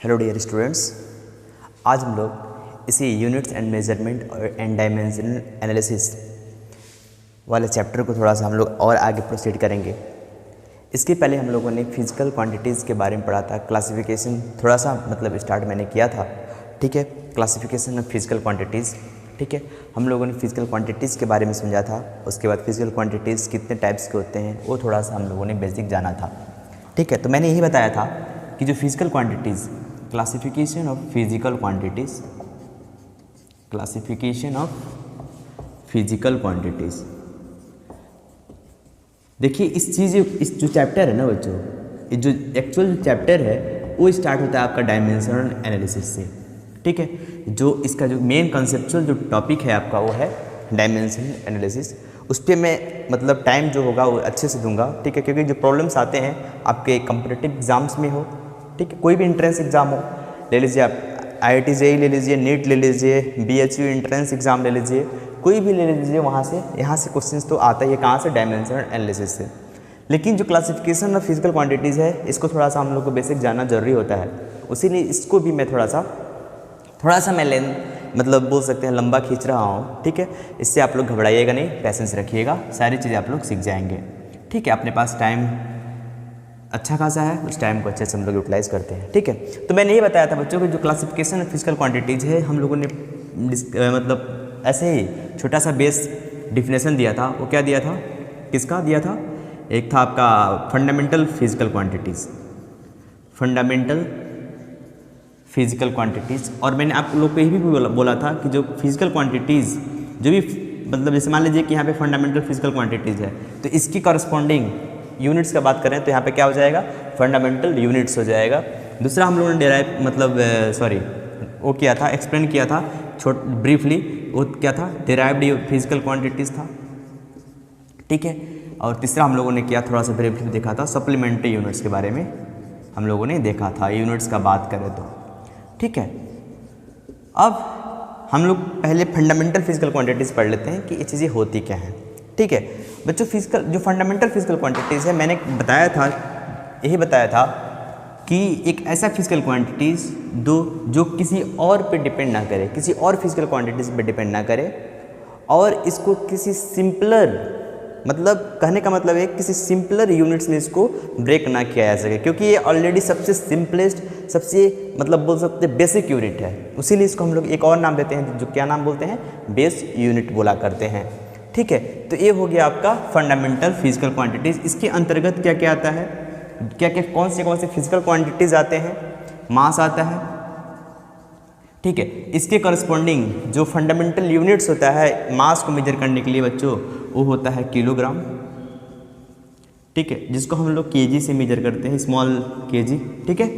Hello dear students, आज हम लोग इसी units and measurement and dimensional analysis वाले चैप्टर को थोड़ा सा हम लोग और आगे प्रोसीड करेंगे। इसके पहले हम लोगों ने फिजिकल क्वांटिटीज़ के बारे में पढ़ा था। क्लासिफिकेशन थोड़ा सा स्टार्ट मैंने किया था, ठीक है। क्लासिफिकेशन ऑफ फिजिकल क्वांटिटीज़, ठीक है। हम लोगों ने फिजिकल क्वांटिटीज़ के बारे में समझा था। उसके बाद फिजिकल क्वांटिटीज़ कितने टाइप्स के होते हैं वो थोड़ा सा हम लोगों ने बेसिक जाना था, ठीक है। तो मैंने यही बताया था कि जो physical quantities, classification of physical quantities, classification of physical quantities. देखिए इस जो चैप्टर है ना बच्चों, ये जो एक्चुअल चैप्टर है वो स्टार्ट होता है आपका डायमेंशनल एनालिसिस से, ठीक है। जो इसका जो मेन कंसेप्चुअल जो टॉपिक है आपका वो है डायमेंशनल एनालिसिस। उस पर मैं टाइम जो होगा वो अच्छे से दूंगा, ठीक है। क्योंकि जो प्रॉब्लम्स आते हैं आपके कॉम्पिटिटिव एग्जाम्स में हो, ठीक है, कोई भी इंट्रेंस एग्ज़ाम हो, ले लीजिए आप IIT JEE ले लीजिए, नीट ले लीजिए, BHU इंट्रेंस एग्ज़ाम ले लीजिए, कोई भी ले लीजिए, यहाँ से क्वेश्चंस तो आता ही है। कहाँ से? डायमेंशनल एनालिसिस से। लेकिन जो क्लासिफिकेशन ऑफ फिजिकल क्वांटिटीज़ है इसको थोड़ा सा हम लोग को बेसिक जानना जरूरी होता है। उसीलिए इसको भी मैं थोड़ा सा मैं बोल सकते हैं लंबा खींच रहा हूँ, ठीक है। इससे आप लोग घबराइएगा नहीं, पैसेंस रखिएगा, सारी चीज़ें आप लोग सीख जाएंगे, ठीक है। अपने पास टाइम अच्छा खासा है, उस टाइम को अच्छे से हम लोग यूटिलाइज़ करते हैं, ठीक है। तो मैंने ये बताया था बच्चों कि जो क्लासिफिकेशन ऑफ फिजिकल क्वांटिटीज़ है हम लोगों ने ऐसे ही छोटा सा बेस डिफिनेशन दिया था। वो क्या दिया था, किसका दिया था? एक था आपका fundamental physical quantities, fundamental physical quantities. और मैंने आप लोग को ये भी बोला था कि जो फिजिकल क्वांटिटीज़ जो भी जैसे मान लीजिए कि यहाँ पे फंडामेंटल फिजिकल क्वांटिटीज़ है तो इसकी करस्पॉन्डिंग यूनिट्स का बात करें तो यहाँ पे क्या हो जाएगा? फंडामेंटल यूनिट्स हो जाएगा। दूसरा हम लोगों ने वो किया था, एक्सप्लेन किया था ब्रीफली, वो क्या था? डिराइव्ड फिजिकल क्वांटिटीज़ था, ठीक है। और तीसरा हम लोगों ने किया, थोड़ा सा ब्रीफली देखा था, सप्लीमेंट्री यूनिट्स के बारे में हम लोगों ने देखा था, यूनिट्स का बात करें तो, ठीक है। अब हम लोग पहले फंडामेंटल फिजिकल क्वांटिटीज़ पढ़ लेते हैं कि ये चीज़ें होती क्या हैं, ठीक है। बच्चों जो फंडामेंटल फिजिकल क्वांटिटीज़ है, मैंने यही बताया था कि एक ऐसा फिजिकल क्वांटिटीज़ जो किसी और पे डिपेंड ना करे, किसी और फिजिकल क्वांटिटीज़ पे डिपेंड ना करे, और इसको किसी सिंपलर कहने का मतलब है किसी सिंपलर यूनिट्स में इसको ब्रेक ना किया जा सके, क्योंकि ये ऑलरेडी सबसे सिंपलेस्ट, सबसे बोल सकते हैं बेसिक यूनिट है। उसीलिए इसको हम लोग एक और नाम देते हैं, जो क्या नाम बोलते हैं? बेस यूनिट बोला करते हैं, ठीक है। तो ये हो गया आपका फंडामेंटल फिजिकल क्वांटिटीज़। इसके अंतर्गत क्या क्या आता है, कौन से फिजिकल क्वांटिटीज़ आते हैं? मास आता है, ठीक है। इसके करस्पॉन्डिंग जो फंडामेंटल यूनिट्स होता है मास को मेजर करने के लिए बच्चों, वो होता है किलोग्राम, ठीक है, जिसको हम लोग kg से मेजर करते हैं, स्मॉल kg, ठीक है।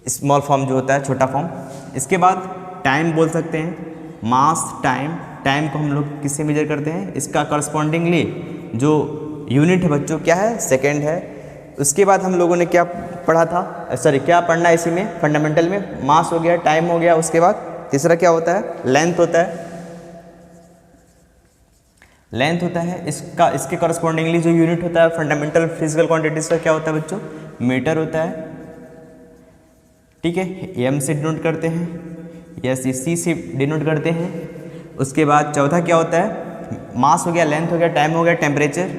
स्मॉल फॉर्म जो होता है, छोटा फॉर्म। इसके बाद टाइम बोल सकते हैं, मास टाइम को हम लोग किससे मेजर करते हैं? इसका करस्पॉन्डिंगली जो यूनिट है बच्चों क्या है? सेकेंड है। उसके बाद हम लोगों ने क्या पढ़ा था, क्या पढ़ना है इसी में फंडामेंटल में? मास हो गया, टाइम हो गया। उसके बाद तीसरा क्या होता है? लेंथ होता है, लेंथ होता है। इसके करस्पॉन्डिंगली जो यूनिट होता है फंडामेंटल फिजिकल क्वांटिटीज का क्या होता है बच्चों? मीटर होता है, ठीक है। m से डिनोट करते हैं, यस c से डिनोट करते हैं। उसके बाद चौथा क्या होता है? मास हो गया, लेंथ हो गया, टाइम हो गया, टेम्परेचर,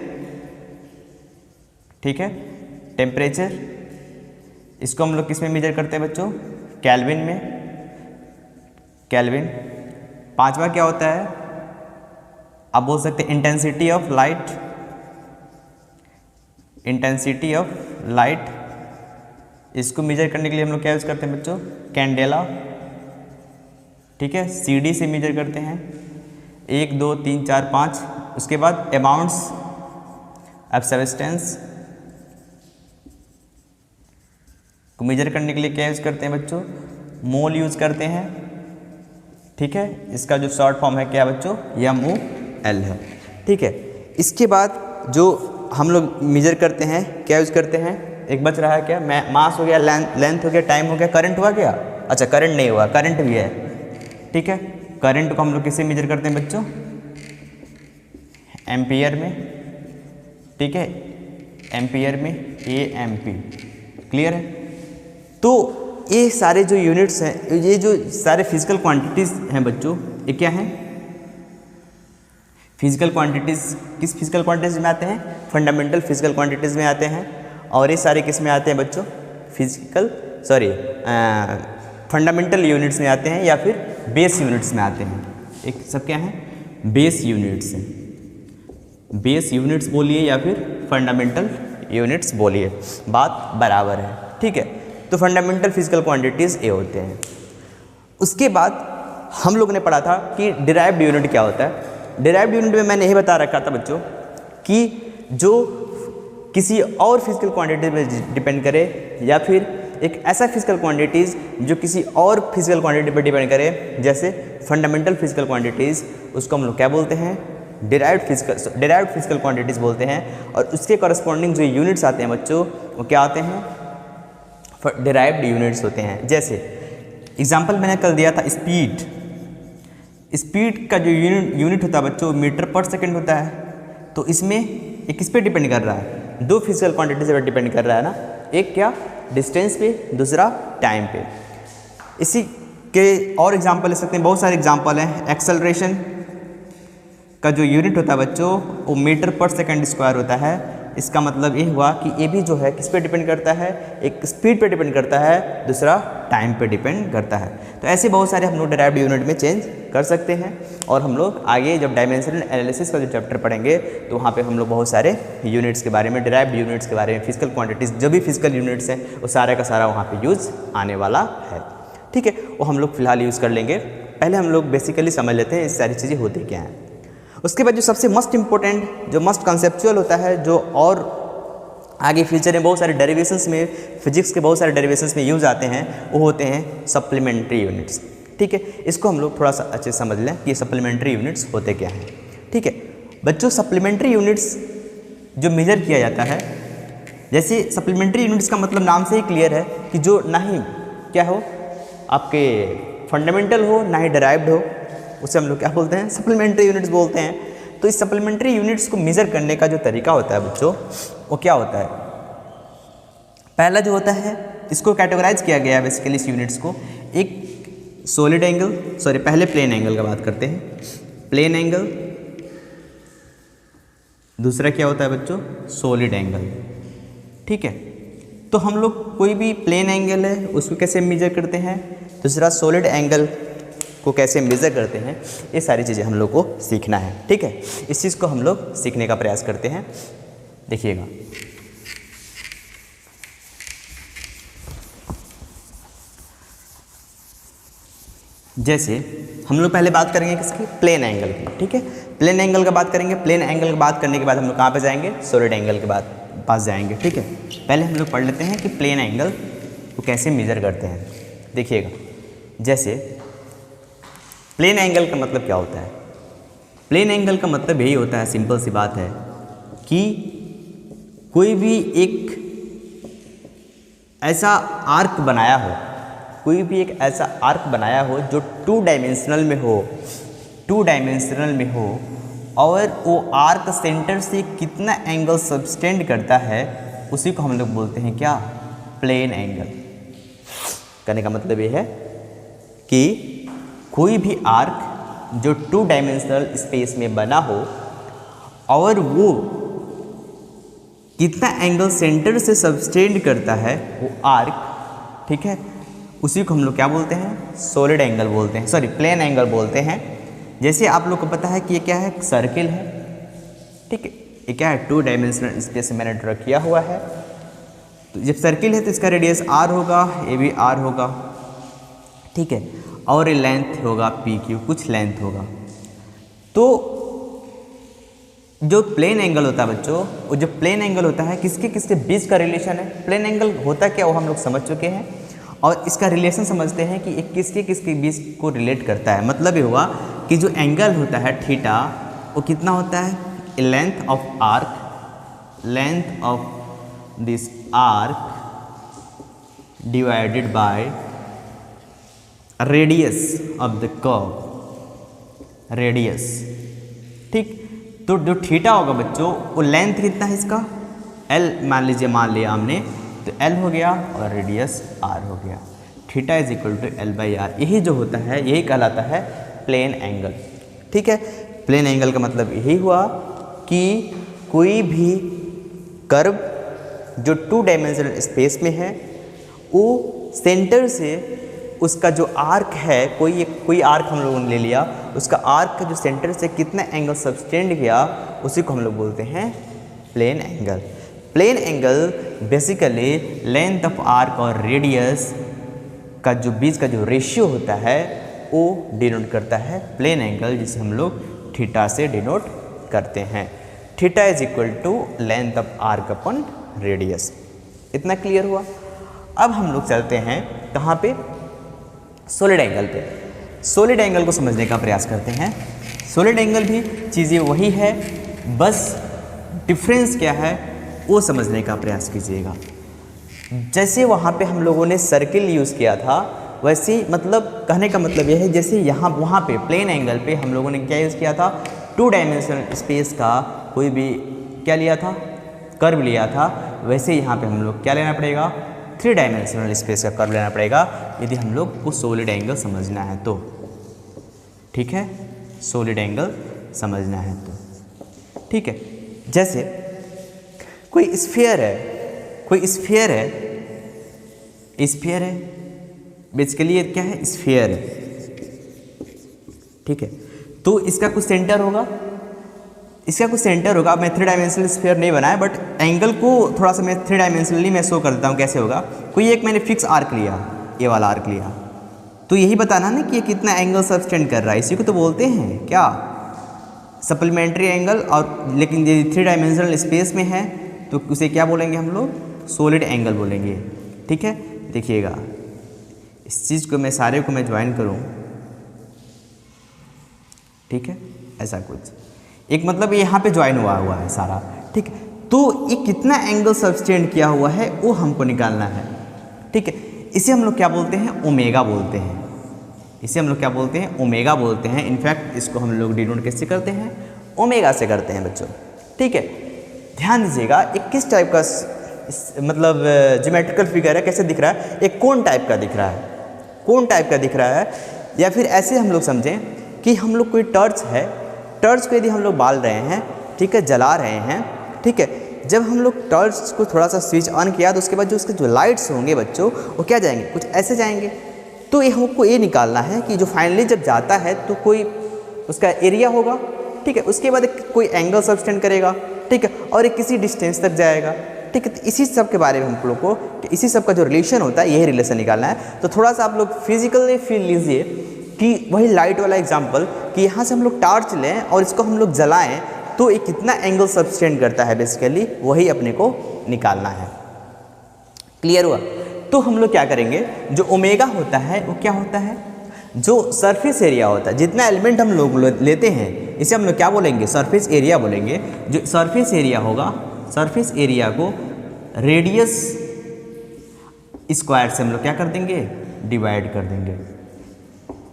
ठीक है, टेम्परेचर। इसको हम लोग किस में मेजर करते हैं बच्चों? केल्विन में, केल्विन। पांचवा क्या होता है? आप बोल सकते हैं intensity of light, intensity of light. इसको मेजर करने के लिए हम लोग क्या यूज़ करते हैं बच्चों? कैंडेला, ठीक है, CD से मेजर करते हैं, 1 2 3 4 5। उसके बाद अमाउंट्स ऑफ सब्सटेंस को मेजर करने के लिए क्या यूज़ करते हैं बच्चों? मोल यूज़ करते हैं, ठीक है। इसका जो शॉर्ट फॉर्म है क्या बच्चों? MOL है, ठीक है। इसके बाद जो हम लोग मेजर करते हैं क्या यूज़ करते हैं? एक बच रहा है क्या? मास हो गया, लेंथ हो गया, टाइम हो गया, करंट हुआ क्या? अच्छा, करंट नहीं हुआ, करंट भी है, ठीक है। करंट को हम लोग किससे मेजर करते हैं बच्चों? एम्पियर में, ठीक है, एम्पियर में, AMP, क्लियर है। तो ये सारे जो यूनिट्स हैं, ये जो सारे फिजिकल क्वांटिटीज़ हैं बच्चों, ये क्या हैं? Physical quantities. किस फिजिकल क्वांटिटीज़ में आते हैं? फंडामेंटल फिजिकल क्वांटिटीज़ में आते हैं। और ये सारे किस में आते हैं बच्चों? फंडामेंटल यूनिट्स में आते हैं या फिर बेस यूनिट्स में आते हैं। एक सब क्या हैं? बेस यूनिट्स हैं। बेस यूनिट्स बोलिए या फिर फंडामेंटल यूनिट्स बोलिए, बात बराबर है, ठीक है। तो फंडामेंटल फिजिकल क्वांटिटीज़ ये होते हैं। उसके बाद हम लोग ने पढ़ा था कि डिराइव्ड यूनिट क्या होता है। डिराइव्ड यूनिट में मैंने यही बता रखा था बच्चों कि जो किसी और फिजिकल क्वांटिटी पर डिपेंड करे या फिर एक ऐसा फिजिकल क्वांटिटीज़ जो किसी और फिजिकल क्वांटिटी पर डिपेंड करे, जैसे फंडामेंटल फिजिकल क्वांटिटीज़, उसको हम लोग क्या बोलते हैं? डिराइव्ड फिजिकल क्वांटिटीज़ बोलते हैं। और उसके कॉरस्पॉन्डिंग जो यूनिट्स आते हैं बच्चों, वो क्या आते हैं? डिराइव्ड यूनिट्स होते हैं। जैसे एग्जांपल मैंने कल दिया था, स्पीड का जो यूनिट होता है बच्चों, मीटर पर सेकंड होता है। तो इसमें एक किस पे डिपेंड कर रहा है? दो फिजिकल क्वांटिटी से डिपेंड कर रहा है ना। एक क्या? डिस्टेंस पे, दूसरा टाइम पे। इसी के और एग्जांपल ले सकते हैं, बहुत सारे एग्जांपल हैं। एक्सेलरेशन का जो यूनिट होता है बच्चों, वो मीटर पर सेकंड स्क्वायर होता है। इसका मतलब ये हुआ कि ये भी जो है किस पे डिपेंड करता है? एक स्पीड पे डिपेंड करता है, दूसरा टाइम पे डिपेंड करता है। तो ऐसे बहुत सारे हम लोग डिराइव्ड यूनिट में चेंज कर सकते हैं। और हम लोग आगे जब डायमेंशनल एनालिसिस का जो चैप्टर पढ़ेंगे तो वहाँ पे हम लोग बहुत सारे यूनिट्स के बारे में, डिराइव्ड यूनिट्स के बारे में, फिजिकल क्वांटिटीज़, जो भी फिजिकल यूनिट्स हैं वो सारा का सारा वहाँ पे यूज़ आने वाला है, ठीक है। वो हम लोग फिलहाल यूज़ कर लेंगे। पहले हम लोग बेसिकली समझ लेते हैं ये सारी चीज़ें होती क्या हैं। उसके बाद जो सबसे मस्ट इम्पोर्टेंट, जो मस्ट कंसेप्चुअल होता है, जो और आगे फ्यूचर में बहुत सारे डेरिवेशंस में, फिजिक्स के बहुत सारे डेरिवेशंस में यूज़ आते हैं, वो होते हैं सप्लीमेंट्री यूनिट्स, ठीक है। इसको हम लोग थोड़ा सा अच्छे से समझ लें कि ये सप्लीमेंट्री यूनिट्स होते क्या हैं, ठीक है। बच्चों सप्लीमेंट्री यूनिट्स जो मेजर किया जाता है, जैसे सप्लीमेंट्री यूनिट्स का मतलब नाम से ही क्लियर है कि जो ना ही क्या हो आपके फंडामेंटल हो, ना ही डिराइव्ड हो, उसे हम लोग क्या बोलते हैं? सप्लीमेंट्री यूनिट्स बोलते हैं। तो इस सप्लीमेंट्री यूनिट्स को मेज़र करने का जो तरीका होता है बच्चों, वो क्या होता है? पहला जो होता है, इसको कैटेगराइज किया गया है बेसिकली इस यूनिट्स को। एक सॉलिड एंगल, पहले प्लेन एंगल का बात करते हैं। प्लेन एंगल, दूसरा क्या होता है बच्चों? सॉलिड एंगल, ठीक है। तो हम लोग कोई भी प्लेन एंगल है उसको कैसे मेजर करते हैं, दूसरा सॉलिड एंगल को कैसे मेज़र करते हैं, ये सारी चीज़ें हम लोग को सीखना है, ठीक है। इस चीज़ को हम लोग सीखने का प्रयास करते हैं। देखिएगा, जैसे हम लोग पहले बात करेंगे किसकी? प्लेन एंगल की, ठीक है। प्लेन एंगल का बात करेंगे। प्लेन एंगल की बात करने के बाद हम लोग कहाँ पे जाएंगे? सॉलिड एंगल के पास जाएंगे, ठीक है। पहले हम लोग पढ़ लेते हैं कि प्लेन एंगल को कैसे मेज़र करते हैं। देखिएगा, जैसे प्लेन एंगल का मतलब क्या होता है? प्लेन एंगल का मतलब यही होता है, सिंपल सी बात है कि कोई भी एक ऐसा आर्क बनाया हो, कोई भी एक ऐसा आर्क बनाया हो जो टू डायमेंशनल में हो और वो आर्क सेंटर से कितना एंगल सबटेंड करता है, उसी को हम लोग बोलते हैं क्या? Plane angle. कहने का मतलब ये है कि कोई भी आर्क जो टू डायमेंशनल स्पेस में बना हो और वो कितना एंगल सेंटर से सबटेंड करता है वो आर्क, ठीक है, उसी को हम लोग क्या बोलते हैं? सॉलिड एंगल बोलते हैं, प्लेन एंगल बोलते हैं। जैसे आप लोग को पता है कि ये क्या है? सर्किल है, ठीक है। ये क्या है? टू डायमेंशनल स्पेस में मैंने ड्रॉ किया हुआ है। तो जब सर्किल है तो इसका रेडियस r होगा, ये भी r होगा, ठीक है। और ये लेंथ होगा PQ, कुछ लेंथ होगा। तो जो प्लेन एंगल होता है बच्चों, वो जो प्लेन एंगल होता है किसके किसके बीच का रिलेशन है? प्लेन एंगल होता क्या वो हम लोग समझ चुके हैं, और इसका रिलेशन समझते हैं कि एक किसके किसके बीच को रिलेट करता है। मतलब ये हुआ कि जो एंगल होता है थीटा, वो कितना होता है? Length of arc, length of this arc divided by radius of the curve, radius, ठीक। तो जो थीटा होगा बच्चों, वो लेंथ कितना है इसका? L मान लिया हमने, तो L हो गया और रेडियस R हो गया, theta is equal to L/R। यही जो होता है यही कहलाता है प्लेन एंगल। ठीक है, प्लेन एंगल का मतलब यही हुआ कि कोई भी कर्व जो 2 डायमेंशनल स्पेस में है वो सेंटर से उसका जो आर्क है, कोई आर्क हम लोगों ने ले लिया, उसका आर्क का जो सेंटर से कितना एंगल सबटेंड किया उसी को हम लोग बोलते हैं plane angle. Plane angle basically length of arc और रेडियस का जो बीच का जो रेशियो होता है वो डिनोट करता है प्लेन एंगल, जिसे हम लोग थीटा से डिनोट करते हैं। Theta is equal to length of arc upon radius. इतना क्लियर हुआ। अब हम लोग चलते हैं कहाँ पे, सॉलिड एंगल पे। सॉलिड एंगल को समझने का प्रयास करते हैं। सॉलिड एंगल भी चीज़ें वही है, बस डिफरेंस क्या है वो समझने का प्रयास कीजिएगा। जैसे वहाँ पे हम लोगों ने सर्किल यूज़ किया था, वैसे मतलब कहने का मतलब यह है जैसे यहाँ वहाँ पे प्लेन एंगल पे हम लोगों ने क्या यूज़ किया था, 2 डायमेंशनल स्पेस का कोई भी क्या लिया था, कर्व लिया था, वैसे यहाँ पे हम लोग क्या लेना पड़ेगा, 3 डायमेंशनल स्पेस का कर्व लेना पड़ेगा यदि हम लोग को सॉलिड एंगल समझना है तो। ठीक है, सॉलिड एंगल समझना है तो। ठीक है, जैसे कोई स्फीयर है, बेसिकली ये क्या है, स्फीयर है। ठीक है, तो इसका कुछ सेंटर होगा, अब मैं 3 डायमेंशनल स्फीयर नहीं बनाया, बट एंगल को थोड़ा सा मैं 3 डायमेंशनली मैं शो कर देता हूँ कैसे होगा। कोई एक मैंने फिक्स आर्क लिया, ये वाला आर्क लिया, तो यही बताना ना कि ये कितना एंगल सबटेंड कर रहा है, इसी को तो बोलते हैं क्या, सप्लीमेंट्री एंगल। और लेकिन ये 3 डायमेंशनल स्पेस में है तो उसे क्या बोलेंगे हम लोग, सॉलिड एंगल बोलेंगे। ठीक है, देखिएगा इस चीज़ को मैं सारे को मैं ज्वाइन करूँ, ठीक है, ऐसा कुछ एक मतलब यहाँ पे ज्वाइन हुआ है सारा। ठीक है, तो ये कितना एंगल सबटेंड किया हुआ है वो हमको निकालना है। ठीक है, इसे हम लोग क्या बोलते हैं, ओमेगा बोलते हैं। ओमेगा बोलते हैं। इनफैक्ट इसको हम लोग डिनोट कैसे करते हैं, ओमेगा से करते हैं बच्चों। ठीक है, ध्यान दीजिएगा एक किस टाइप का मतलब ज्योमेट्रिकल फिगर है, कैसे दिख रहा है, एक कोन टाइप का दिख रहा है, या फिर ऐसे हम लोग समझें कि हम लोग कोई टॉर्च है, टॉर्च को यदि हम लोग बाल रहे हैं, ठीक है, जला रहे हैं। ठीक है, जब हम लोग टॉर्च को थोड़ा सा स्विच ऑन किया तो उसके बाद जो उसके जो लाइट्स होंगे बच्चों वो क्या जाएंगे, कुछ ऐसे जाएंगे। तो ये हमको ये निकालना है कि जो फाइनली जब जाता है तो कोई उसका एरिया होगा। ठीक है, उसके बाद कोई एंगल सबटेंड करेगा। ठीक है, और एक किसी डिस्टेंस तक जाएगा। ठीक है, तो इसी सब के बारे में हम लोग को, इसी सब का जो रिलेशन होता है यही रिलेशन निकालना है। तो थोड़ा सा आप लोग फिजिकली फील लीजिए कि वही लाइट वाला एग्जांपल कि यहाँ से हम लोग टॉर्च लें और इसको हम लोग जलाएं तो ये कितना एंगल सबटेंड करता है, बेसिकली वही अपने को निकालना है। क्लियर हुआ? तो हम लोग क्या करेंगे, जो ओमेगा होता है वो क्या होता है, जो सरफेस एरिया होता है, जितना एलिमेंट हम लोग लेते हैं इसे हम लोग क्या बोलेंगे, सरफेस एरिया बोलेंगे। जो सरफेस एरिया होगा, सरफेस एरिया को रेडियस स्क्वायर से हम लोग क्या कर देंगे, डिवाइड कर देंगे।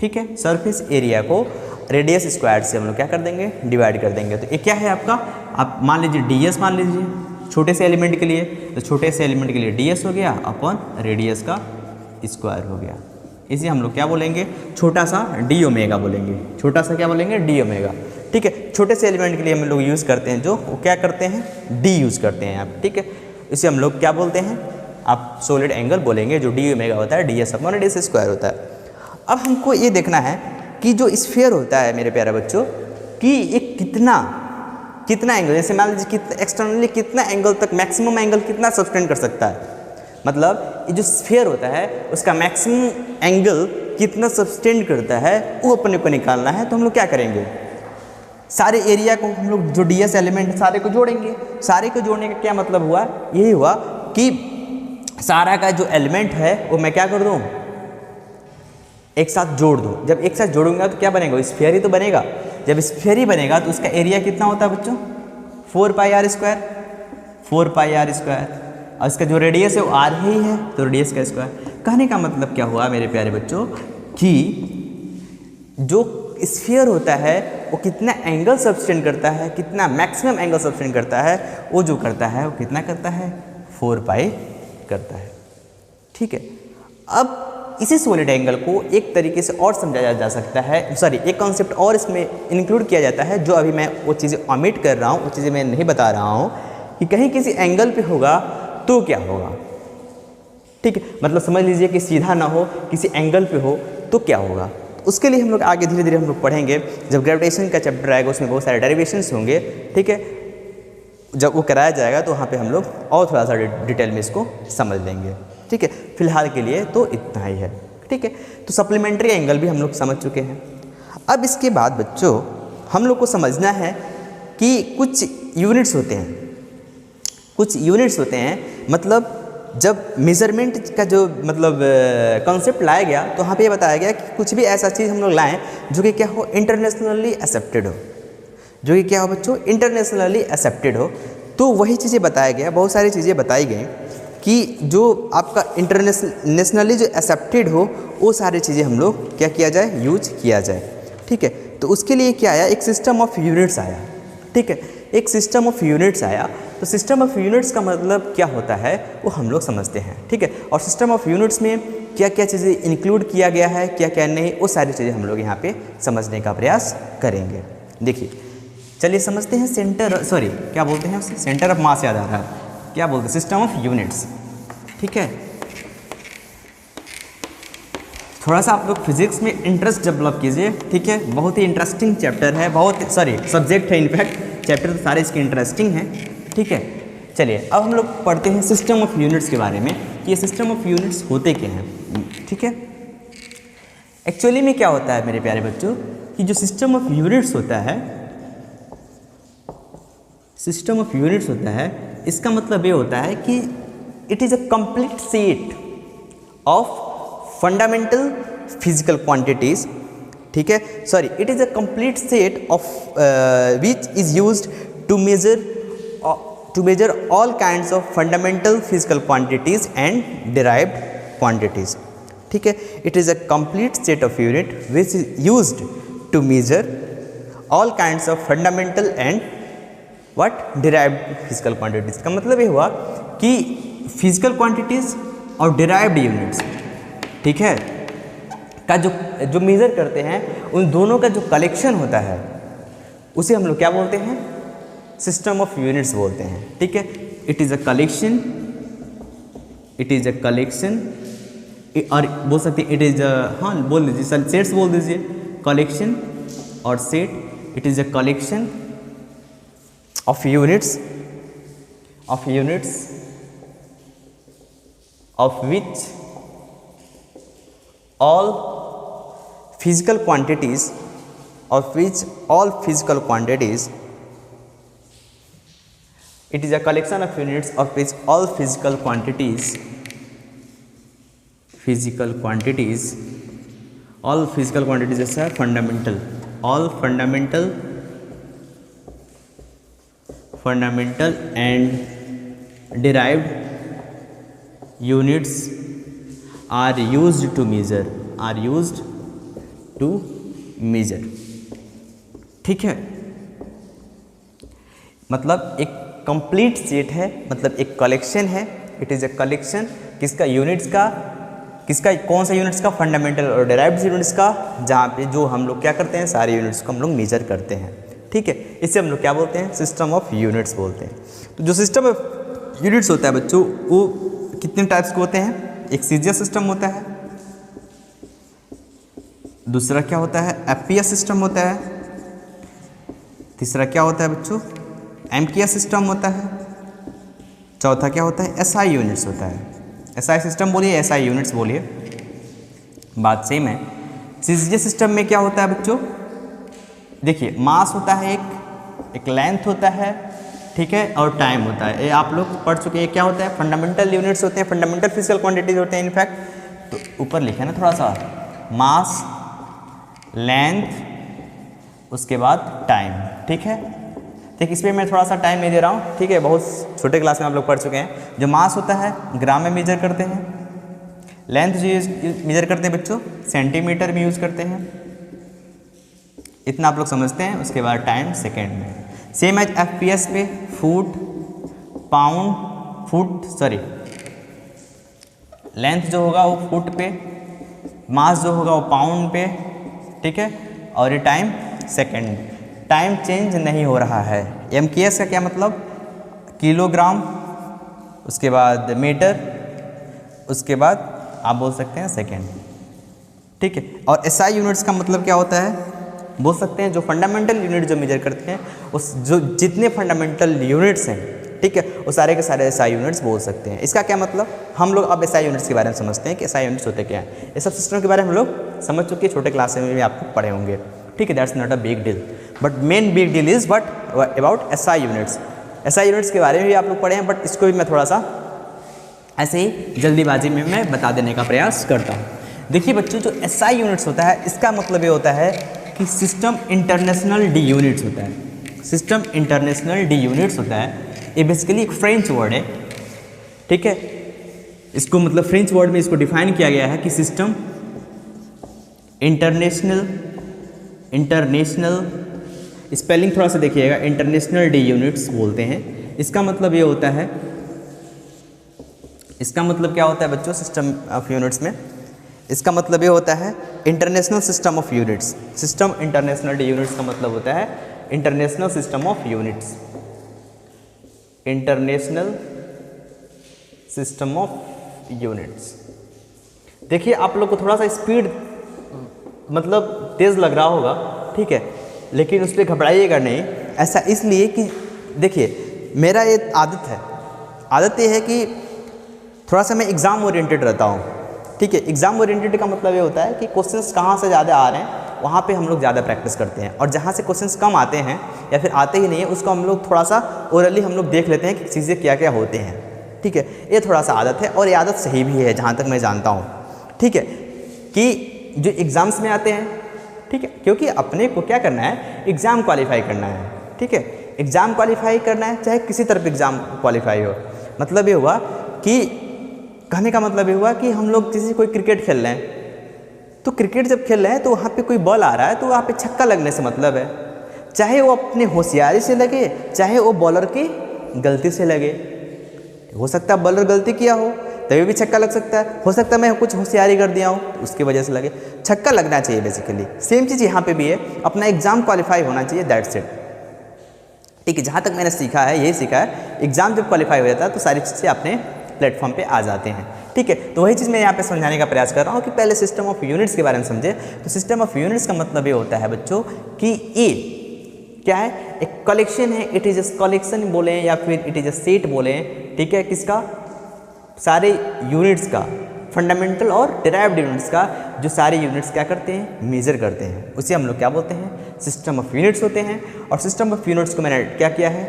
ठीक है, सरफेस एरिया को रेडियस स्क्वायर से हम लोग क्या कर देंगे, डिवाइड कर देंगे। तो ये क्या है आपका, आप मान लीजिए ds मान लीजिए छोटे से एलिमेंट के लिए, तो छोटे से एलिमेंट के लिए ds हो गया अपॉन रेडियस का स्क्वायर हो गया। इसे हम लोग क्या बोलेंगे, छोटा सा डी ओमेगा बोलेंगे। छोटा सा क्या बोलेंगे, डी ओमेगा। ठीक है, छोटे से एलिमेंट के लिए हम लोग यूज़ करते हैं जो वो क्या करते हैं, डी यूज़ करते हैं आप। ठीक है, इसे हम लोग क्या बोलते हैं, आप सॉलिड एंगल बोलेंगे। जो डी ओमेगा होता है ds अपॉन रेडियस स्क्वायर होता है। अब हमको ये देखना है कि जो स्फीयर होता है मेरे प्यारे बच्चों, कि ये कितना एंगल, जैसे मान लीजिए एक्सटर्नली कितना एंगल तक, मैक्सिमम एंगल कितना सबटेंड कर सकता है, मतलब ये जो स्फीयर होता है उसका मैक्सिमम एंगल कितना सबटेंड करता है वो अपने को निकालना है। तो हम लोग क्या करेंगे, सारे एरिया को हम लोग जो ds एलिमेंट सारे को जोड़ेंगे। सारे को जोड़ने का क्या मतलब हुआ, यही हुआ कि सारा का जो एलिमेंट है वो मैं क्या कर दूँ, एक साथ जोड़ दूँ। जब एक साथ जोड़ूंगा तो क्या बनेगा, स्फीयर ही तो बनेगा। जब स्फीयर ही बनेगा तो उसका एरिया कितना होता है बच्चों, 4πr स्क्वायर, 4πr स्क्वायर। और इसका जो रेडियस है वो r ही है, तो रेडियस का स्क्वायर। कहने का मतलब क्या हुआ मेरे प्यारे बच्चों, कि जो स्फीयर होता है वो कितना एंगल सबटेंड करता है, कितना मैक्सिमम एंगल सबटेंड करता है, वो जो करता है वो कितना करता है, 4π करता है। ठीक है, अब इसी सॉलिड एंगल को एक तरीके से और समझाया जा सकता है, सॉरी एक कॉन्सेप्ट और इसमें इंक्लूड किया जाता है, जो अभी मैं वो चीज़ें ओमिट कर रहा हूँ, वो चीज़ें मैं नहीं बता रहा हूँ कि कहीं किसी एंगल पे होगा तो क्या होगा। ठीक है, मतलब समझ लीजिए कि सीधा ना हो, किसी एंगल पे हो तो क्या होगा। उसके लिए हम लोग आगे धीरे धीरे हम लोग पढ़ेंगे, जब ग्रेविटेशन का चैप्टर आएगा उसमें बहुत सारे डेरिवेशंस होंगे। ठीक है, जब वो कराया जाएगा तो वहाँ पे हम लोग और थोड़ा सा डिटेल में इसको समझ लेंगे। ठीक है, फिलहाल के लिए तो इतना ही है। ठीक है, तो सप्लीमेंट्री एंगल भी हम लोग समझ चुके हैं। अब इसके बाद बच्चों हम लोग को समझना है कि कुछ यूनिट्स होते हैं, कुछ यूनिट्स होते हैं, मतलब जब मेज़रमेंट का जो मतलब कॉन्सेप्ट लाया गया तो वहाँ पे ये बताया गया कि कुछ भी ऐसा चीज़ हम लोग लाएँ जो कि क्या हो, इंटरनेशनली एक्सेप्टेड हो, जो कि क्या हो बच्चों, इंटरनेशनली एक्सेप्टेड हो। तो वही चीज़ें बताया गया, बहुत सारी चीज़ें बताई गई कि जो आपका इंटरनेशनली जो एक्सेप्टेड हो वो सारी चीज़ें हम लोग क्या किया जाए, यूज किया जाए। ठीक है, तो उसके लिए क्या आया, एक सिस्टम ऑफ यूनिट्स आया। ठीक है, एक सिस्टम ऑफ यूनिट्स आया। तो सिस्टम ऑफ यूनिट्स का मतलब क्या होता है वो हम लोग समझते हैं। ठीक है, और सिस्टम ऑफ यूनिट्स में क्या क्या चीज़ें इंक्लूड किया गया है, क्या क्या नहीं, वो सारी चीज़ें हम लोग यहाँ पे समझने का प्रयास करेंगे। देखिए चलिए समझते हैं क्या बोलते हैं उसे, सेंटर ऑफ मास याद आ रहा है, क्या बोलते हैं, सिस्टम ऑफ यूनिट्स। ठीक है, थोड़ा सा आप लोग फिजिक्स में इंटरेस्ट डेवलप कीजिए। ठीक है, बहुत ही इंटरेस्टिंग चैप्टर है, सब्जेक्ट है, इनफैक्ट चैप्टर तो सारे इसके इंटरेस्टिंग हैं। ठीक है, चलिए अब हम लोग पढ़ते हैं सिस्टम ऑफ यूनिट्स के बारे में कि ये सिस्टम ऑफ यूनिट्स होते क्या हैं। ठीक है, एक्चुअली में क्या होता है मेरे प्यारे बच्चों कि जो सिस्टम ऑफ यूनिट्स होता है, सिस्टम ऑफ यूनिट्स होता है, इसका मतलब ये होता है कि it is a complete set of fundamental physical quantities. ठीक है, sorry, it is a complete set of which is used to measure all kinds of fundamental physical quantities and derived quantities. ठीक है, it is a complete set of unit which is used to measure all kinds of fundamental and derived physical quantities. का मतलब ये हुआ कि physical quantities और derived units, ठीक है, का जो मेज़र करते हैं, उन दोनों का जो कलेक्शन होता है उसे हम लोग क्या बोलते हैं, सिस्टम ऑफ यूनिट्स बोलते हैं। ठीक है, इट इज़ अ कलेक्शन, और बोल सकते हैं इट इज़ हाँ बोल दीजिए सर, सेट्स बोल दीजिए, कलेक्शन और set. It is a collection of units of which all physical quantities it is a collection of units of which all physical quantities is a fundamental, all fundamental and derived units are used to measure। ठीक है, मतलब एक complete set है, मतलब एक collection है। It is a collection किसका, units का, किसका, कौन सा यूनिट्स का, फंडामेंटल और डिराइव्ड यूनिट्स का, जहाँ पे जो हम लोग क्या करते हैं, सारे यूनिट्स को हम लोग मेजर करते हैं। ठीक है, इससे हम लोग क्या बोलते हैं, सिस्टम ऑफ यूनिट्स बोलते हैं। तो जो सिस्टम ऑफ यूनिट्स होता है बच्चों, वो कितने टाइप्स के होते हैं, एक सीजीएस सिस्टम होता है, दूसरा क्या होता है, एफपीएस सिस्टम होता है, तीसरा क्या होता है बच्चों, एमकेएस सिस्टम होता है, चौथा क्या होता है, एसआई यूनिट्स होता है। एसआई सिस्टम बोलिए, एसआई यूनिट्स बोलिए, बात सेम है। सीजीएस सिस्टम में क्या होता है बच्चों, देखिए मास होता है, एक लेंथ होता है, ठीक है, और टाइम होता है। ये आप लोग पढ़ चुके हैं। क्या होता है, फंडामेंटल यूनिट्स होते हैं, फंडामेंटल फिजिकल क्वांटिटीज होते हैं इनफैक्ट। तो ऊपर लिखा है ना थोड़ा सा, मास, लेंथ, उसके बाद टाइम। ठीक है, ठीक, इस पर मैं थोड़ा सा टाइम नहीं दे रहा हूँ। ठीक है, बहुत छोटे क्लास में आप लोग पढ़ चुके हैं। जो मास होता है ग्राम में मेजर करते हैं, लेंथ जो मेजर करते हैं बच्चों सेंटीमीटर में यूज़ करते हैं, इतना आप लोग समझते हैं। उसके बाद टाइम सेकेंड में, सेम एज एफपीएस पे फुट, पाउंड, लेंथ जो होगा वो फुट पे, मास जो होगा वो पाउंड पे, ठीक है, और ये टाइम सेकेंड, टाइम चेंज नहीं हो रहा है। MKS का क्या मतलब, किलोग्राम, उसके बाद मीटर, उसके बाद आप बोल सकते हैं सेकेंड, ठीक है। और SI यूनिट्स का मतलब क्या होता है, बोल सकते हैं जो फंडामेंटल यूनिट जो मेजर करते हैं, उस जो जितने फंडामेंटल यूनिट्स हैं, ठीक है, वो सारे के सारे SI यूनिट्स बोल सकते हैं। इसका क्या मतलब, हम लोग अब SI यूनिट्स के बारे में समझते हैं कि SI यूनिट्स होते क्या हैं। ये सब सिस्टम के बारे में हम लोग समझ चुके हैं, छोटे क्लास में भी आपको पढ़े होंगे, ठीक है, that's not a big deal, but main big deal is what about SI units. SI units के बारे में भी आप लोग पढ़े हैं, बट इसको भी मैं थोड़ा सा ऐसे ही जल्दीबाजी में मैं बता देने का प्रयास करता हूँ। देखिए बच्चों, जो SI यूनिट्स होता है, इसका मतलब ये होता है कि सिस्टम इंटरनेशनल डी यूनिट्स होता है। सिस्टम इंटरनेशनल डी यूनिट्स होता है, ये बेसिकली एक फ्रेंच वर्ड है, ठीक है। इसको मतलब फ्रेंच वर्ड में इसको डिफाइन किया गया है कि सिस्टम इंटरनेशनल स्पेलिंग थोड़ा सा देखिएगा, इंटरनेशनल डी यूनिट्स बोलते हैं। इसका मतलब ये होता है, इसका मतलब क्या होता है बच्चों सिस्टम ऑफ यूनिट्स में, इसका मतलब ये होता है international system of units. System international D units का मतलब होता है international system of units, international system of units. देखिए आप लोग को थोड़ा सा स्पीड मतलब तेज़ लग रहा होगा, ठीक है, लेकिन उस पर घबराइएगा नहीं। ऐसा इसलिए कि देखिए मेरा ये आदत ये है कि थोड़ा सा मैं एग्ज़ाम ओरिएंटेड रहता हूँ, ठीक है। एग्ज़ाम ओरिएंटेड का मतलब ये होता है कि क्वेश्चंस कहाँ से ज़्यादा आ रहे हैं वहाँ पे हम लोग ज़्यादा प्रैक्टिस करते हैं, और जहाँ से क्वेश्चंस कम आते हैं या फिर आते ही नहीं है उसको हम लोग थोड़ा सा ओरली हम लोग देख लेते हैं कि चीज़ें क्या क्या होते हैं, ठीक है। ये थोड़ा सा आदत है, और ये आदत सही भी है जहाँ तक मैं जानता हूँ, ठीक है, कि जो एग्ज़ाम्स में आते हैं, ठीक है, क्योंकि अपने को क्या करना है, एग्ज़ाम क्वालिफाई करना है, ठीक है। एग्ज़ाम क्वालिफाई करना है, चाहे किसी तरफ एग्ज़ाम क्वालिफाई हो। मतलब ये हुआ कि कहने का मतलब ये हुआ कि हम लोग जैसे कोई क्रिकेट खेल रहे हैं, तो क्रिकेट जब खेल रहे हैं तो वहाँ पे कोई बॉल आ रहा है तो वहाँ पे छक्का लगने से मतलब है, चाहे वो अपने होशियारी से लगे, चाहे वो बॉलर की गलती से लगे। हो सकता है बॉलर गलती किया हो तभी भी छक्का लग सकता है, हो सकता है मैं कुछ होशियारी कर दिया हूँ तो उसकी वजह से लगे। छक्का लगना चाहिए बेसिकली। सेम चीज़ यहाँ पे भी है, अपना एग्ज़ाम क्वालिफाई होना चाहिए, दैट्स इट, ठीक है। जहाँ तक मैंने सीखा है यही सीखा है, एग्ज़ाम जब क्वालिफाई हो जाता है तो सारी चीज़ें अपने प्लेटफॉर्म पे आ जाते हैं, ठीक है। तो वही चीज़ मैं यहाँ पे समझाने का प्रयास कर रहा हूँ कि पहले सिस्टम ऑफ यूनिट्स के बारे में समझे। तो सिस्टम ऑफ यूनिट्स का मतलब ये होता है बच्चों कि ये क्या है, एक कलेक्शन है, इट इज़ ए कलेक्शन बोले या फिर इट इज़ ए सेट बोले, ठीक है, किसका, सारे यूनिट्स का, फंडामेंटल और डिराइव्ड यूनिट्स का, जो सारे यूनिट्स क्या करते हैं, मेजर करते हैं, उसे हम लोग क्या बोलते हैं, सिस्टम ऑफ यूनिट्स होते हैं। और सिस्टम ऑफ यूनिट्स को मैंने क्या किया है,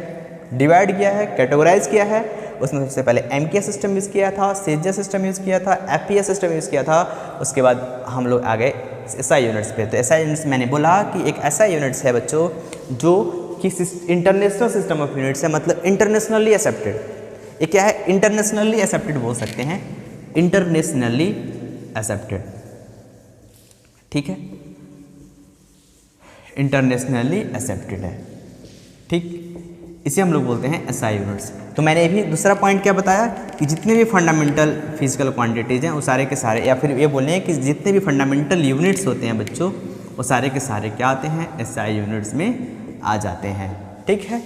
डिवाइड किया है, कैटेगराइज किया है। उसमें सबसे पहले MKS सिस्टम यूज़ किया था, सेजा सिस्टम यूज़ किया था, FPS सिस्टम यूज़ किया था, उसके बाद हम लोग आ गए SI यूनिट्स पे। तो SI यूनिट्स मैंने बोला कि एक ऐसा यूनिट्स है बच्चों जो कि इंटरनेशनल सिस्टम ऑफ यूनिट्स है, मतलब इंटरनेशनली एक्सेप्टेड। ये क्या है, इंटरनेशनली एक्सेप्टेड बोल सकते हैं, इंटरनेशनली एक्सेप्टेड, ठीक है, इंटरनेशनली एक्सेप्टेड है, ठीक, इसे हम लोग बोलते हैं SI यूनिट्स। तो मैंने भी दूसरा पॉइंट क्या बताया कि जितने भी फंडामेंटल फिजिकल क्वांटिटीज़ हैं वो सारे के सारे, या फिर ये बोलें कि जितने भी फंडामेंटल यूनिट्स होते हैं बच्चों वो सारे के सारे क्या आते हैं, SI यूनिट्स में आ जाते हैं, ठीक है।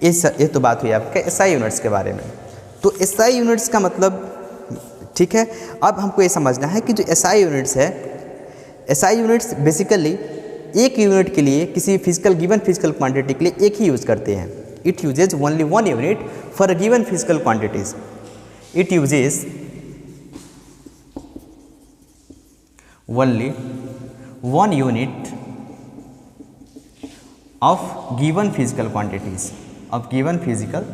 ये तो बात हुई आपके SI यूनिट्स के बारे में। तो SI यूनिट्स का मतलब, ठीक है, अब हमको ये समझना है कि जो SI यूनिट्स है, SI यूनिट्स बेसिकली एक यूनिट के लिए, किसी फिजिकल गिवन फिजिकल क्वांटिटी के लिए एक ही यूज़ करते हैं। It uses only one unit for a given physical quantities. It uses only one unit of given physical quantities. Of given physical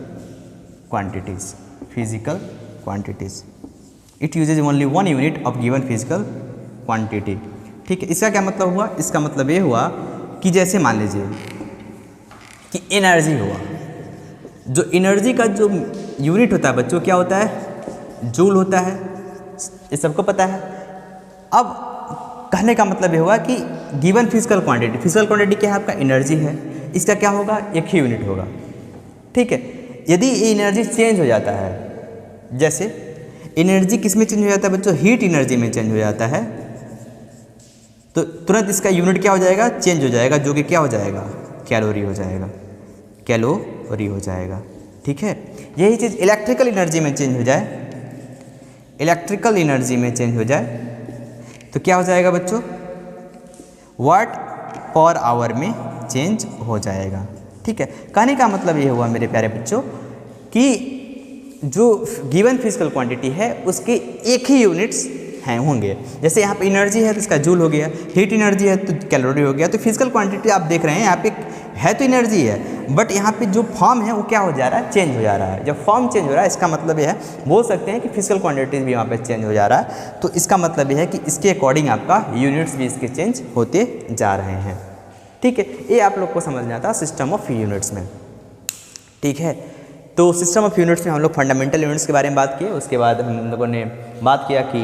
quantities. Physical quantities. It uses only one unit of given physical quantity. ठीक है, इसका क्या मतलब हुआ? इसका मतलब ये हुआ कि जैसे मान लीजिए कि एनर्जी हुआ, जो एनर्जी का जो यूनिट होता है बच्चों क्या होता है, जूल होता है, ये सबको पता है। अब कहने का मतलब ये हुआ कि गिवन फिजिकल क्वांटिटी क्या है, आपका एनर्जी है, इसका क्या होगा, एक ही यूनिट होगा, ठीक है। यदि ये एनर्जी चेंज हो जाता है, जैसे एनर्जी किस में चेंज हो जाता है बच्चों, हीट एनर्जी में चेंज हो जाता है, तो तुरंत इसका यूनिट क्या हो जाएगा, चेंज हो जाएगा, जो कि क्या हो जाएगा, कैलोरी हो जाएगा, कैलोरी हो जाएगा। ठीक है, यही चीज़ इलेक्ट्रिकल एनर्जी में चेंज हो जाए, इलेक्ट्रिकल एनर्जी में चेंज हो जाए तो क्या हो जाएगा बच्चों, वाट पर आवर में चेंज हो जाएगा। ठीक है, कहने का मतलब ये हुआ मेरे प्यारे बच्चों कि जो गिवन फिजिकल क्वांटिटी है उसके एक ही यूनिट्स हैं होंगे। जैसे यहाँ पे एनर्जी है तो इसका जूल हो गया, हीट एनर्जी है तो कैलोरी हो गया। तो फिजिकल क्वांटिटी आप देख रहे हैं यहाँ पे है तो एनर्जी है, बट यहाँ पे जो फॉर्म है वो क्या हो जा रहा है, चेंज हो जा रहा है। जब फॉर्म चेंज हो रहा है इसका मतलब यह है, बोल सकते हैं कि फिजिकल क्वांटिटीज भी यहाँ पे चेंज हो जा रहा है। तो इसका मतलब यह है कि इसके अकॉर्डिंग आपका यूनिट्स भी इसके चेंज होते जा रहे हैं। ठीक है, ये आप लोग को समझना था सिस्टम ऑफ यूनिट्स में। ठीक है, तो सिस्टम ऑफ यूनिट्स में हम लोग फंडामेंटल यूनिट्स के बारे में बात किए। उसके बाद हम लोगों ने बात किया कि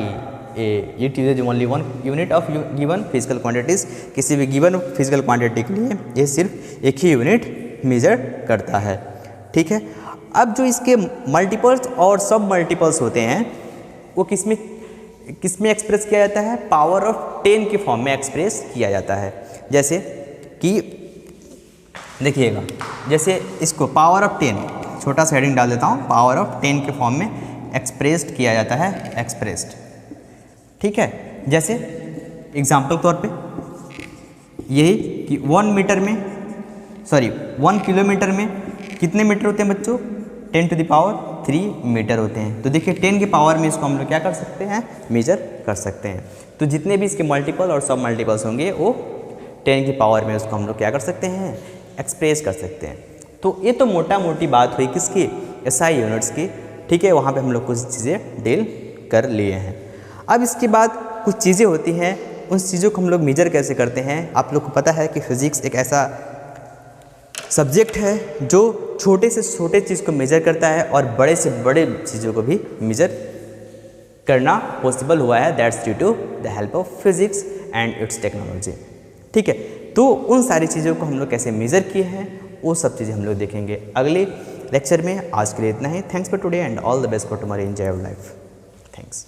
it is only one unit of given physical quantities. किसी भी गिवन फिजिकल क्वांटिटी के लिए ये सिर्फ एक ही यूनिट मेजर करता है। ठीक है, अब जो इसके मल्टीपल्स और सब मल्टीपल्स होते हैं वो किस में एक्सप्रेस किया जाता है, पावर ऑफ 10 के फॉर्म में एक्सप्रेस किया जाता है। जैसे कि देखिएगा, जैसे इसको पावर ऑफ 10, छोटा सा हेडिंग डाल देता हूँ, पावर ऑफ 10 के फॉर्म में एक्सप्रेस्ड किया जाता है, एक्सप्रेस्ड। ठीक है, जैसे एग्जाम्पल तौर पे यही कि 1 किलोमीटर में कितने मीटर होते हैं बच्चों, 10 टू द पावर 3 मीटर होते हैं। तो देखिए 10 के पावर में इसको हम लोग क्या कर सकते हैं, मेजर कर सकते हैं। तो जितने भी इसके मल्टीपल और सब मल्टीपल्स होंगे वो 10 की पावर में उसको हम लोग क्या कर सकते हैं, एक्सप्रेस कर सकते हैं। तो ये तो मोटा मोटी बात हुई किसकी, एसआई यूनिट्स की। ठीक है, वहाँ पे हम लोग कुछ चीज़ें डील कर लिए हैं। अब इसके बाद कुछ चीज़ें होती हैं, उन चीज़ों को हम लोग मेजर कैसे करते हैं। आप लोग को पता है कि फिज़िक्स एक ऐसा सब्जेक्ट है जो छोटे से छोटे चीज़ को मेजर करता है और बड़े से बड़े चीज़ों को भी मेजर करना पॉसिबल हुआ है। That's due to the help of physics and its technology. ठीक है, तो उन सारी चीज़ों को हम लोग कैसे मेजर किए हैं वो सब चीज़ें हम लोग देखेंगे अगले लेक्चर में। आज के लिए इतना ही। Thanks for today and all the best for tomorrow enjoy your life. Thanks.